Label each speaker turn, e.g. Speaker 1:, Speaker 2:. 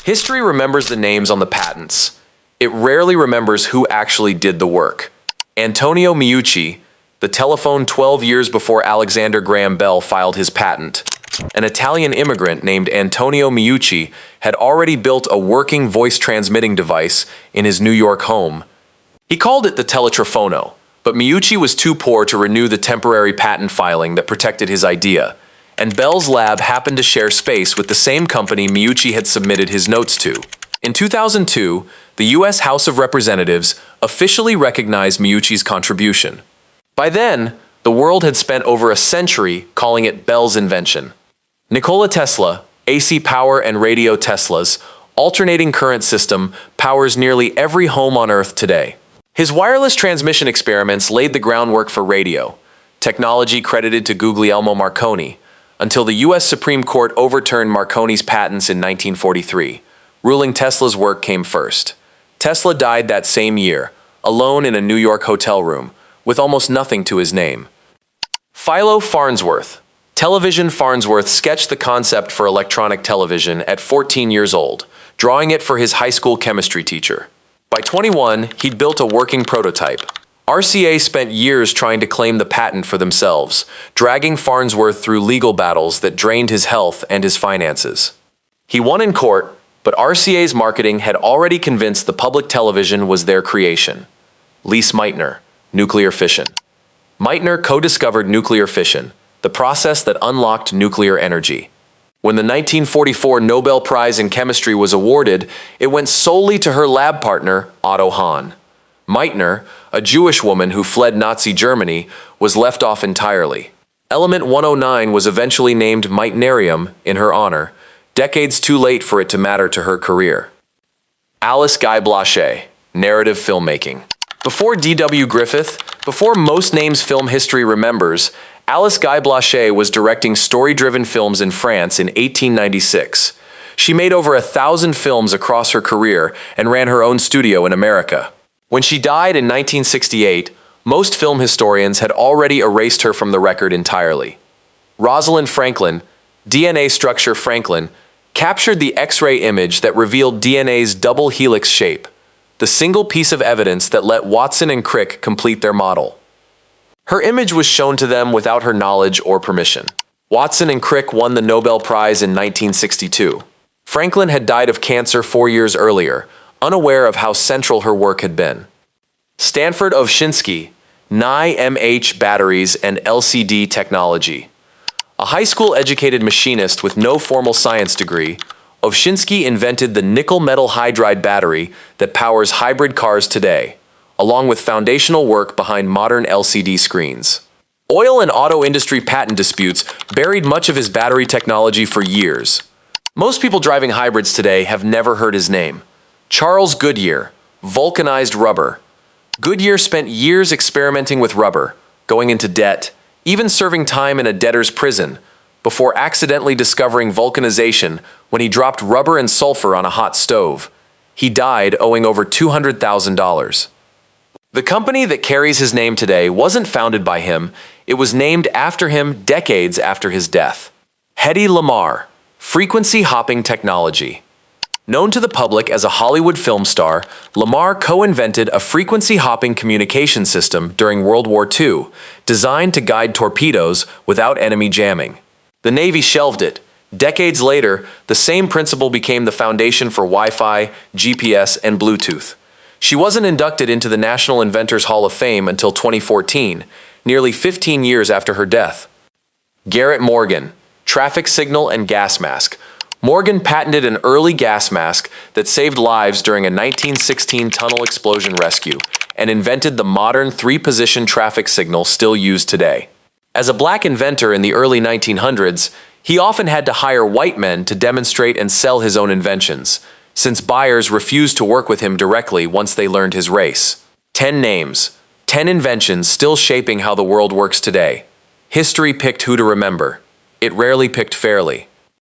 Speaker 1: History remembers the names on the patents. It rarely remembers who actually did the work. Antonio Meucci, the telephone 12 years before Alexander Graham Bell filed his patent. An Italian immigrant named Antonio Meucci had already built a working voice transmitting device in his New York home. He called it the teletrafono, but Meucci was too poor to renew the temporary patent filing that protected his idea, and Bell's lab happened to share space with the same company Meucci had submitted his notes to. In 2002, the U.S. House of Representatives officially recognized Meucci's contribution. By then, the world had spent over a century calling it Bell's invention. Nikola Tesla, AC power and radio Tesla's alternating current system powers nearly every home on Earth today. His wireless transmission experiments laid the groundwork for radio, technology credited to Guglielmo Marconi, until the U.S. Supreme Court overturned Marconi's patents in 1943, ruling Tesla's work came first. Tesla died that same year, alone in a New York hotel room, with almost nothing to his name. Philo Farnsworth. Television Farnsworth sketched the concept for electronic television at 14 years old, drawing it for his high school chemistry teacher. By 21, he'd built a working prototype. RCA spent years trying to claim the patent for themselves, dragging Farnsworth through legal battles that drained his health and his finances. He won in court, but RCA's marketing had already convinced the public television was their creation. Lise Meitner, nuclear fission. Meitner co-discovered nuclear fission, the process that unlocked nuclear energy. When the 1944 Nobel Prize in Chemistry was awarded, it went solely to her lab partner, Otto Hahn. Meitner, a Jewish woman who fled Nazi Germany, was left off entirely. Element 109 was eventually named Meitnerium in her honor, decades too late for it to matter to her career. Alice Guy Blaché, narrative filmmaking. Before D.W. Griffith, before most names film history remembers, Alice Guy Blaché was directing story-driven films in France in 1896. She made over 1,000 films across her career and ran her own studio in America. When she died in 1968, most film historians had already erased her from the record entirely. Rosalind Franklin, DNA structure Franklin, captured the X-ray image that revealed DNA's double helix shape, the single piece of evidence that let Watson and Crick complete their model. Her image was shown to them without her knowledge or permission. Watson and Crick won the Nobel Prize in 1962. Franklin had died of cancer 4 years earlier, unaware of how central her work had been. Stanford Ovshinsky, Ni-MH batteries and LCD technology. A high school-educated machinist with no formal science degree, Ovshinsky invented the nickel metal hydride battery that powers hybrid cars today, along with foundational work behind modern LCD screens. Oil and auto industry patent disputes buried much of his battery technology for years. Most people driving hybrids today have never heard his name. Charles Goodyear, vulcanized rubber. Goodyear spent years experimenting with rubber, going into debt, even serving time in a debtor's prison, before accidentally discovering vulcanization when he dropped rubber and sulfur on a hot stove. He died owing over $200,000. The company that carries his name today wasn't founded by him, it was named after him decades after his death. Hedy Lamarr, frequency hopping technology. Known to the public as a Hollywood film star, Lamarr co-invented a frequency-hopping communication system during World War II, designed to guide torpedoes without enemy jamming. The Navy shelved it. Decades later, the same principle became the foundation for Wi-Fi, GPS, and Bluetooth. She wasn't inducted into the National Inventors Hall of Fame until 2014, nearly 15 years after her death. Garrett Morgan, traffic signal and gas mask. Morgan patented an early gas mask that saved lives during a 1916 tunnel explosion rescue and invented the modern three-position traffic signal still used today. As a black inventor in the early 1900s, he often had to hire white men to demonstrate and sell his own inventions, since buyers refused to work with him directly once they learned his race. 10 names, 10 inventions still shaping how the world works today. History picked who to remember. It rarely picked fairly.